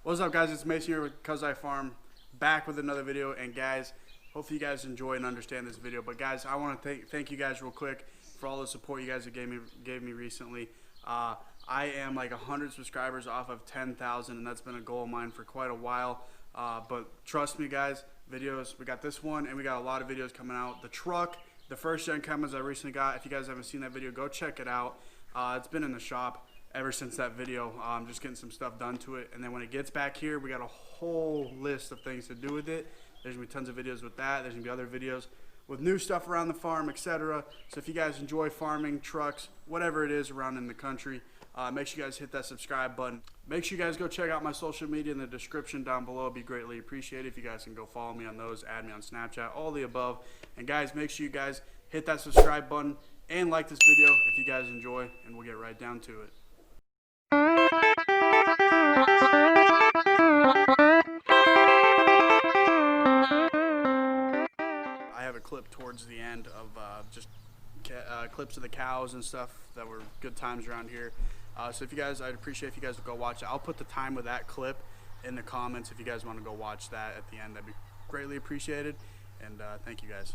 What's up, guys? It's Mason here with Cuzifarm, back with another video. And guys, hopefully you guys enjoy and understand this video. But guys, I want to thank you guys real quick for all the support you guys have gave me recently. I am like 100 subscribers off of 10,000, and that's been a goal of mine for quite a while. But trust me, guys, videos. We got this one, and we got a lot of videos coming out. The truck, the first gen cameras I recently got. If you guys haven't seen that video, go check it out. It's been in the shop ever since that video. Just getting some stuff done to it, and then when it gets back here, we got a whole list of things to do with it. There's gonna be tons of videos with that. There's gonna be other videos with new stuff around the farm, etc. So if you guys enjoy farming, trucks, whatever it is around in the country, make sure you guys hit that subscribe button. Make sure you guys go check out my social media in the description down below. It'd be greatly appreciated if you guys can go follow me on those, add me on Snapchat, all the above. And guys, make sure you guys hit that subscribe button and like this video if you guys enjoy, and we'll get right down to it. I have a clip towards the end of just clips of the cows and stuff that were good times around here. So if you guys, I'd appreciate if you guys would go watch it. I'll put the time of that clip in the comments if you guys want to go watch that at the end. That'd be greatly appreciated. And thank you guys.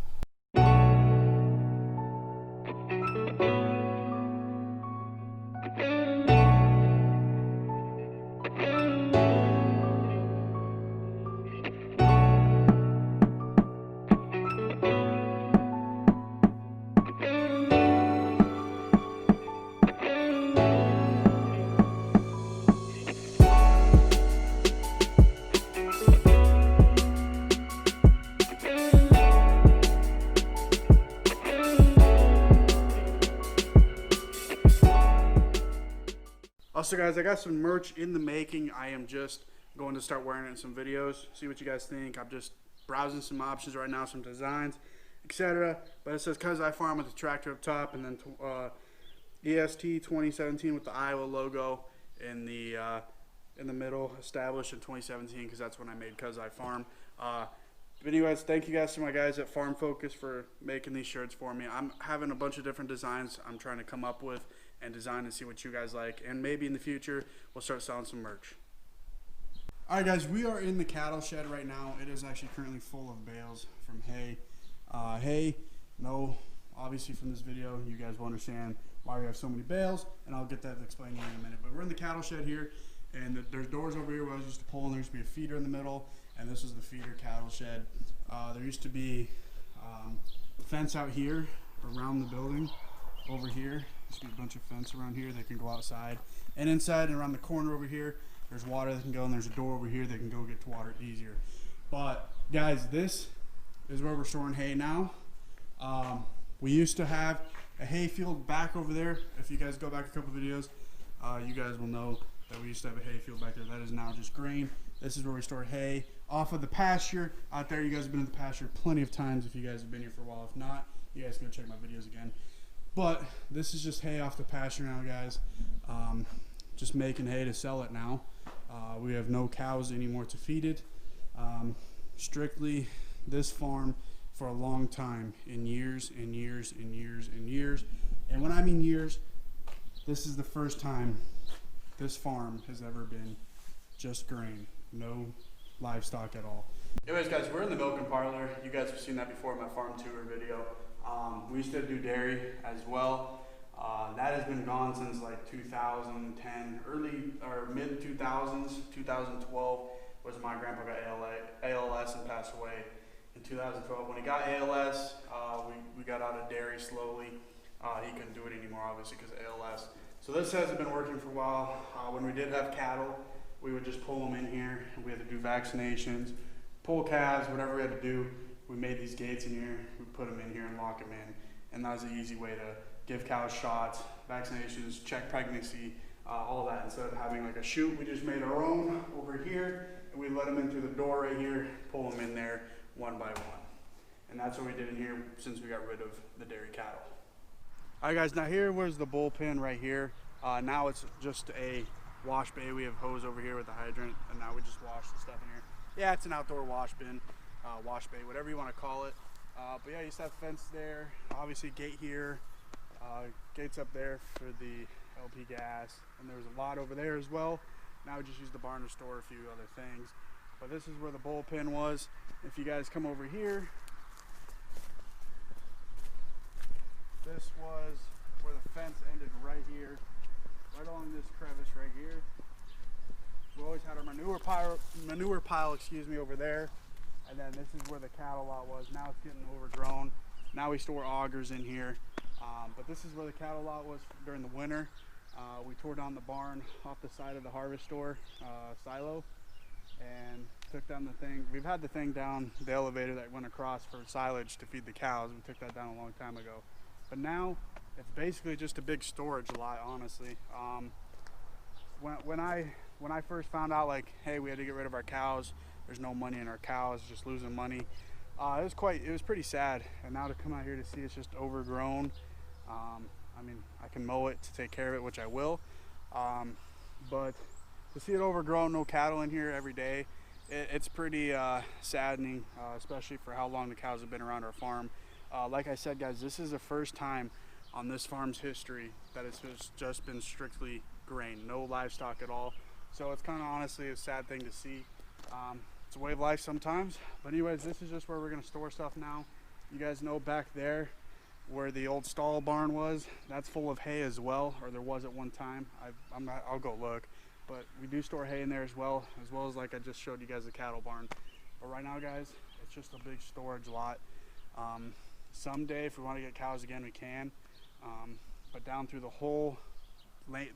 Also, guys, I got some merch in the making. I am just going to start wearing it in some videos, see what you guys think. I'm just browsing some options right now, some designs, etc. But it says Cuzifarm with the tractor up top, and then EST 2017 with the Iowa logo in the middle, established in 2017 because that's when I made Cuzifarm. But anyways, thank you guys to my guys at Farm Focus for making these shirts for me. I'm having a bunch of different designs I'm trying to come up with and design and see what you guys like, and maybe in the future we'll start selling some merch. Alright guys, we are in the cattle shed right now. It is actually currently full of bales from hay. Obviously from this video you guys will understand why we have so many bales, and I'll get that explained in a minute. But we're in the cattle shed here, and there's doors over here where I was used to pull, and there used to be a feeder in the middle, and this is the feeder cattle shed. There used to be a fence out here around the building. Over here, there's a bunch of fence around here that can go outside and inside, and around the corner over here there's water that can go, and there's a door over here that can go get to water easier. But guys, this is where we're storing hay now. We used to have a hay field back over there. If you guys go back a couple videos, you guys will know that we used to have a hay field back there. That is now just grain. This is where we store hay off of the pasture out there. You guys have been in the pasture plenty of times if you guys have been here for a while. If not, you guys can go check my videos again. But this is just hay off the pasture now, guys. Just making hay to sell it now. We have no cows anymore to feed it. Strictly this farm for a long time, in years and years and years and years. And when I mean years, this is the first time this farm has ever been just grain, no livestock at all. Anyways, guys, we're in the milk and parlor. You guys have seen that before in my farm tour video. We used to do dairy as well. That has been gone since like 2010, early or mid 2000s. 2012 was when my grandpa got ALS and passed away in 2012. When he got ALS, we got out of dairy slowly. He couldn't do it anymore, obviously, because of ALS. So this hasn't been working for a while. When we did have cattle, we would just pull them in here. We had to do vaccinations, pull calves, whatever we had to do. We made these gates in here, we put them in here and lock them in. And that was an easy way to give cows shots, vaccinations, check pregnancy, all that. Instead of having like a chute, we just made our own over here, and we let them in through the door right here, pull them in there one by one. And that's what we did in here since we got rid of the dairy cattle. All right guys, now here was the bullpen right here. Now it's just a wash bay. We have hose over here with the hydrant, and now we just wash the stuff in here. Yeah, it's an outdoor wash bin. Wash bay, whatever you want to call it. But yeah, you used to have fence there, obviously gate here, gates up there for the LP gas, and there was a lot over there as well. Now we just use the barn to store a few other things. But this is where the bullpen was. If you guys come over here, this was where the fence ended right here, right along this crevice right here. We always had our manure pile, excuse me, over there. And then this is where the cattle lot was. Now it's getting overgrown. Now we store augers in here. But this is where the cattle lot was during the winter. We tore down the barn off the side of the harvest store silo and took down the thing. We've had the thing down, the elevator that went across for silage to feed the cows. We took that down a long time ago. But now it's basically just a big storage lot, honestly. When I first found out, like, hey, we had to get rid of our cows, there's no money in our cows, just losing money. It was pretty sad. And now to come out here to see it's just overgrown. I mean, I can mow it to take care of it, which I will. But to see it overgrown, no cattle in here every day, it's pretty saddening, especially for how long the cows have been around our farm. Like I said, guys, this is the first time on this farm's history that it's just been strictly grain, no livestock at all. So it's kind of honestly a sad thing to see. It's a way of life sometimes. But anyways, this is just where we're gonna store stuff now. You guys know back there where the old stall barn was, that's full of hay as well, or there was at one time. I'll go look. But we do store hay in there as well as like I just showed you guys the cattle barn. But right now, guys, it's just a big storage lot. Someday, if we want to get cows again, we can. But down through the whole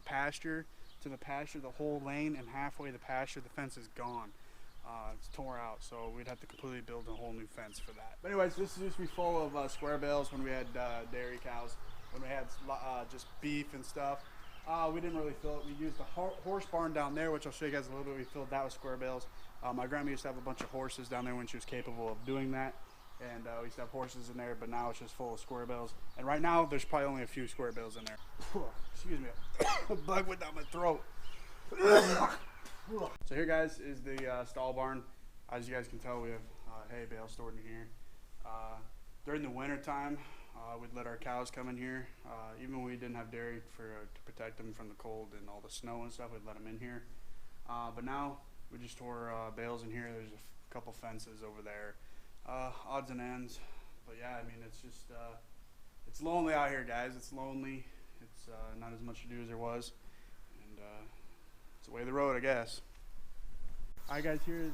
pasture to the pasture, the whole lane and halfway the pasture, the fence is gone. It's tore out, so we'd have to completely build a whole new fence for that. But anyways, this used to be full of square bales when we had dairy cows, when we had just beef and stuff. We didn't really fill it. We used the horse barn down there, which I'll show you guys a little bit. We filled that with square bales. My grandma used to have a bunch of horses down there when she was capable of doing that. And we used to have horses in there, but now it's just full of square bales. And right now, there's probably only a few square bales in there. Excuse me, a bug went down my throat. So here, guys, is the stall barn. As you guys can tell, we have hay bales stored in here. During the winter time, we'd let our cows come in here. Even when we didn't have dairy to protect them from the cold and all the snow and stuff, we'd let them in here. But now we just tore bales in here. There's a couple fences over there. Odds and ends. But yeah, I mean, it's just it's lonely out here, guys. It's lonely. It's not as much to do as there was, and it's the way of the road, I guess. Alright, guys, here is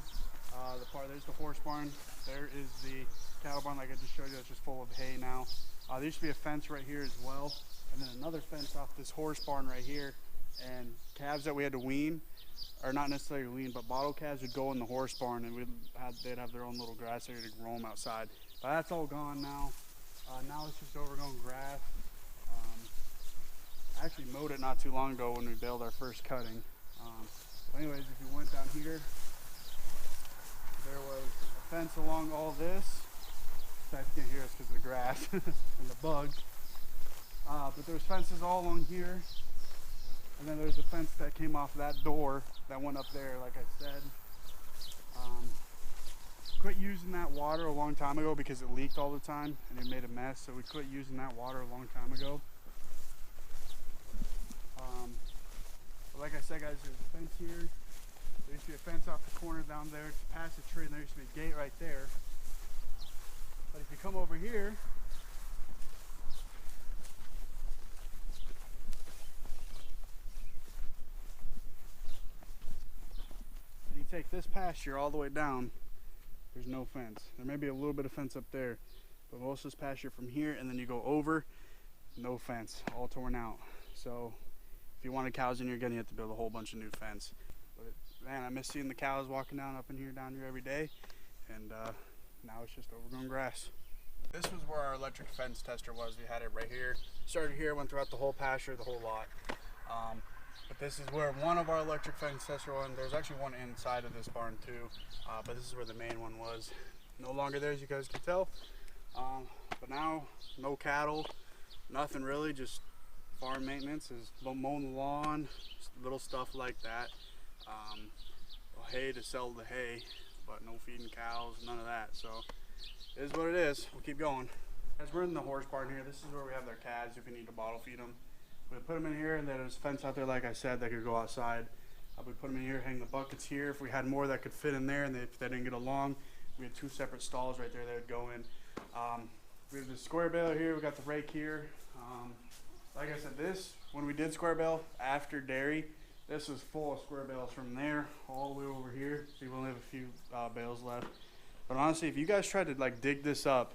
the part. There's the horse barn. There is the cattle barn, like I just showed you. It's just full of hay now. There used to be a fence right here as well, and then another fence off this horse barn right here. And calves that we had to wean, or not necessarily wean, but bottle calves would go in the horse barn, and they'd have their own little grass area to roam outside. But that's all gone now. Now it's just overgrown grass. I actually mowed it not too long ago when we baled our first cutting. But anyways, if you went down here, there was a fence along all this. In fact, you can't hear us because of the grass and the bugs. But there's fences all along here. And then there's a fence that came off that door that went up there, like I said. Quit using that water a long time ago because it leaked all the time and it made a mess. So we quit using that water a long time ago. But like I said, guys, there's a fence here. There used to be a fence off the corner down there to pass a tree, and there used to be a gate right there. But if you come over here, and you take this pasture all the way down, there's no fence. There may be a little bit of fence up there, but most of this pasture from here, and then you go over, no fence, all torn out. So if you wanted cows in here, you're gonna have to build a whole bunch of new fence. But man, I miss seeing the cows walking down here every day, and now it's just overgrown grass. This was where our electric fence tester was. We had it right here. Started here, went throughout the whole pasture, the whole lot. But this is where one of our electric fence tester was. There's actually one inside of this barn too, but this is where the main one was. No longer there, as you guys can tell. But now, no cattle, nothing really, just farm maintenance, is mowing the lawn, little stuff like that. Hay to sell the hay, but no feeding cows, none of that. So it is what it is. We'll keep going. As we're in the horse barn here, this is where we have their calves if we need to bottle feed them. We put them in here, and then there's a fence out there, like I said, that could go outside. We put them in here, hang the buckets here. If we had more that could fit in there, and if they didn't get along, we had 2 separate stalls right there that would go in. We have the square baler here. We got the rake here. Like I said, this, when we did square bale after dairy, this was full of square bales from there all the way over here. So we only have a few bales left. But honestly, if you guys try to like dig this up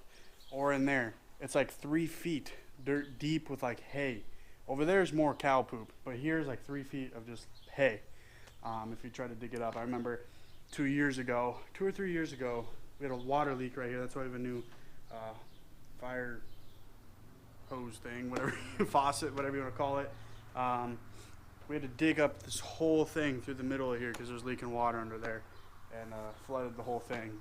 or in there, it's like 3 feet dirt deep with like hay. Over there is more cow poop, but here's like 3 feet of just hay. If you try to dig it up, I remember 2 or 3 years ago, we had a water leak right here. That's why we have a new fire hose thing, whatever, faucet, whatever you want to call it. We had to dig up this whole thing through the middle of here because it was leaking water under there, and flooded the whole thing.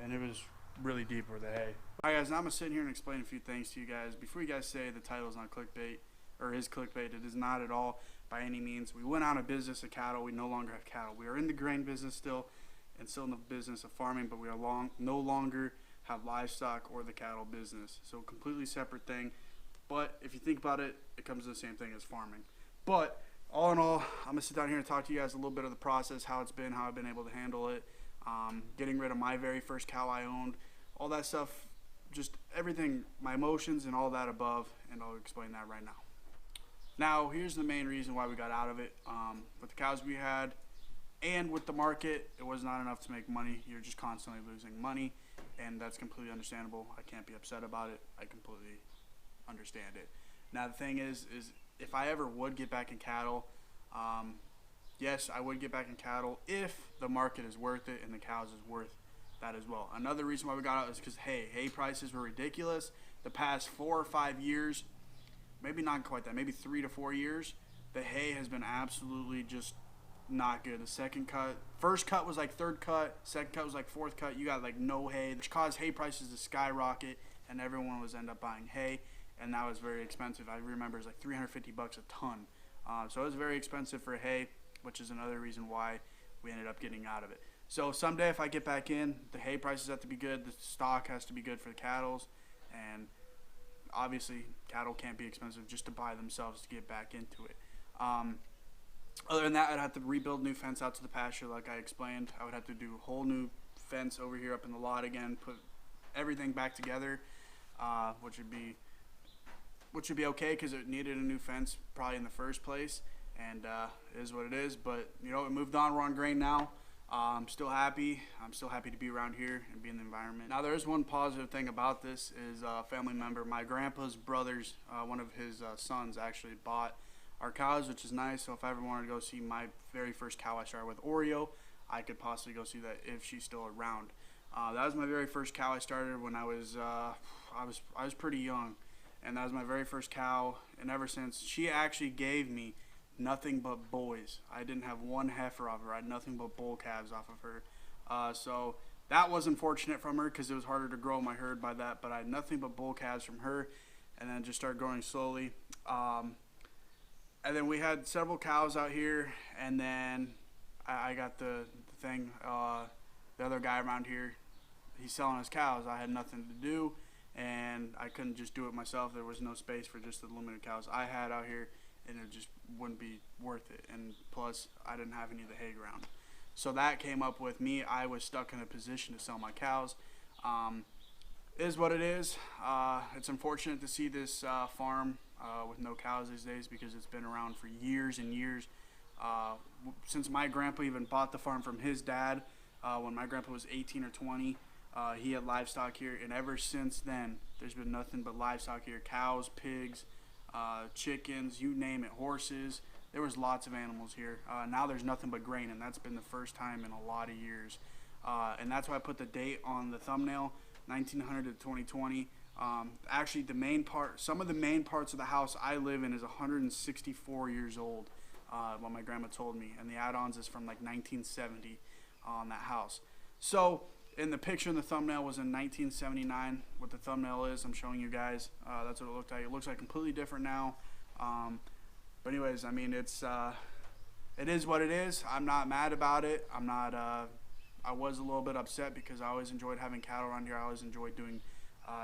And it was really deep where the hay. Alright guys, now I'm gonna sit here and explain a few things to you guys. Before you guys say the title is not clickbait, or is clickbait, it is not at all by any means. We went out of business of cattle. We no longer have cattle. We are in the grain business still, and still in the business of farming, but we are no longer have livestock or the cattle business. So completely separate thing. But if you think about it, it comes to the same thing as farming. But all in all, I'm gonna sit down here and talk to you guys a little bit of the process, how it's been, how I've been able to handle it, getting rid of my very first cow I owned, all that stuff, just everything, my emotions and all that above, and I'll explain that right now. Now, here's the main reason why we got out of it. With the cows we had and with the market, it was not enough to make money. You're just constantly losing money, and that's completely understandable. I can't be upset about it. I completely understand it. Now, the thing is if I ever would get back in cattle, yes, I would get back in cattle if the market is worth it and the cows is worth that as well. Another reason why we got out is because hay prices were ridiculous. The past 4 or 5 years, maybe not quite that, maybe 3 to 4 years, the hay has been absolutely just not good. The first cut was like 3rd cut, 2nd cut was like 4th cut. You got like no hay, which caused hay prices to skyrocket, and everyone was end up buying hay, and that was very expensive. I remember it was like $350 a ton. So it was very expensive for hay, which is another reason why we ended up getting out of it. So someday if I get back in, the hay prices have to be good, the stock has to be good for the cattle, and obviously cattle can't be expensive just to buy themselves to get back into it. Other than that, I'd have to rebuild new fence out to the pasture like I explained. I would have to do a whole new fence over here up in the lot again, put everything back together, which would be okay because it needed a new fence probably in the first place, and it is what it is. But you know, it moved on. We're on grain now. I'm still happy. I'm still happy to be around here and be in the environment. Now, there is one positive thing about this is a family member, my grandpa's brother's, one of his sons actually bought our cows, which is nice. So if I ever wanted to go see my very first cow I started with, Oreo, I could possibly go see that if she's still around. That was my very first cow I started when I was pretty young, and that was my very first cow. And ever since, she actually gave me nothing but boys. I didn't have one heifer off of her. I had nothing but bull calves off of her. So that was unfortunate from her because it was harder to grow my herd by that. But I had nothing but bull calves from her, and then just started growing slowly. And then we had several cows out here, and then I got the thing. The other guy around here, he's selling his cows. I had nothing to do, and I couldn't just do it myself. There was no space for just the limited cows I had out here, and it just wouldn't be worth it. And plus, I didn't have any of the hay ground. So that came up with me. I was stuck in a position to sell my cows. It is what it is. It's unfortunate to see this farm with no cows these days because it's been around for years and years. Since my grandpa even bought the farm from his dad, when my grandpa was 18 or 20, he had livestock here, and ever since then, there's been nothing but livestock here. Cows, pigs, chickens, you name it, horses. There was lots of animals here. Now there's nothing but grain, and that's been the first time in a lot of years. And that's why I put the date on the thumbnail, 1900 to 2020. Actually, some of the main parts of the house I live in is 164 years old, what my grandma told me, and the add-ons is from like 1970 on that house. So in the picture in the thumbnail was in 1979. What the thumbnail is, I'm showing you guys. That's what it looked like. It looks like completely different now. But anyways, I mean, it is what it is. I'm not mad about it. I was a little bit upset because I always enjoyed having cattle around here. I always enjoyed doing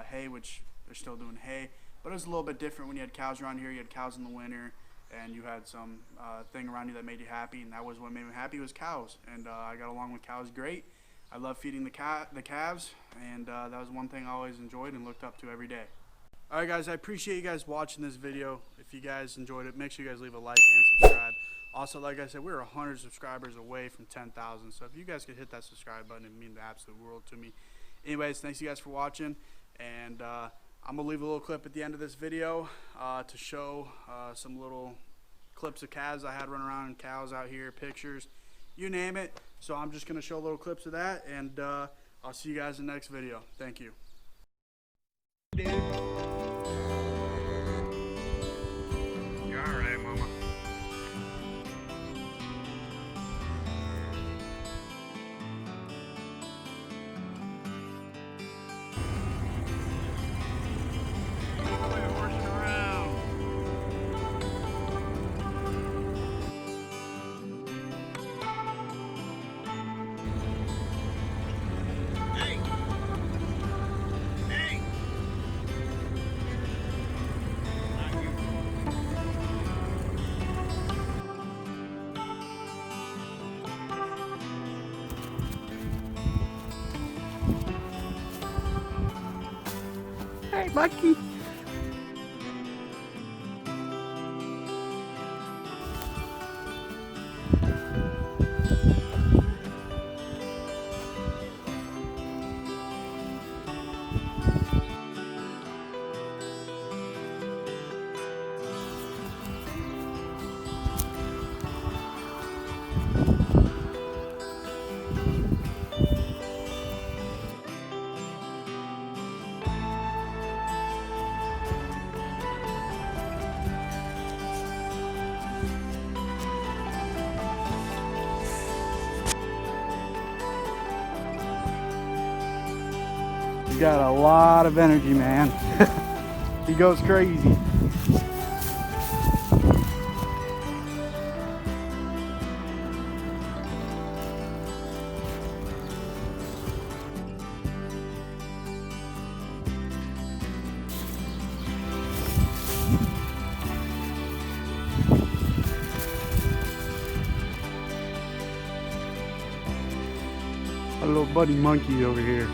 hay, which they're still doing hay. But it was a little bit different when you had cows around here. You had cows in the winter, and you had some thing around you that made you happy, and that was what made me happy, was cows. And I got along with cows great. I love feeding the calves, and that was one thing I always enjoyed and looked up to every day. All right, guys, I appreciate you guys watching this video. If you guys enjoyed it, make sure you guys leave a like and subscribe. Also, like I said, we're 100 subscribers away from 10,000, so if you guys could hit that subscribe button, it'd mean the absolute world to me. Anyways, thanks you guys for watching, and I'm gonna leave a little clip at the end of this video to show some little clips of calves I had running around, and cows out here, pictures, you name it. So I'm just gonna show little clips of that, and I'll see you guys in the next video. Thank you. Dude. You're all right, Mama. Hey, Bucky. He's got a lot of energy, man. He goes crazy. A little buddy monkey over here.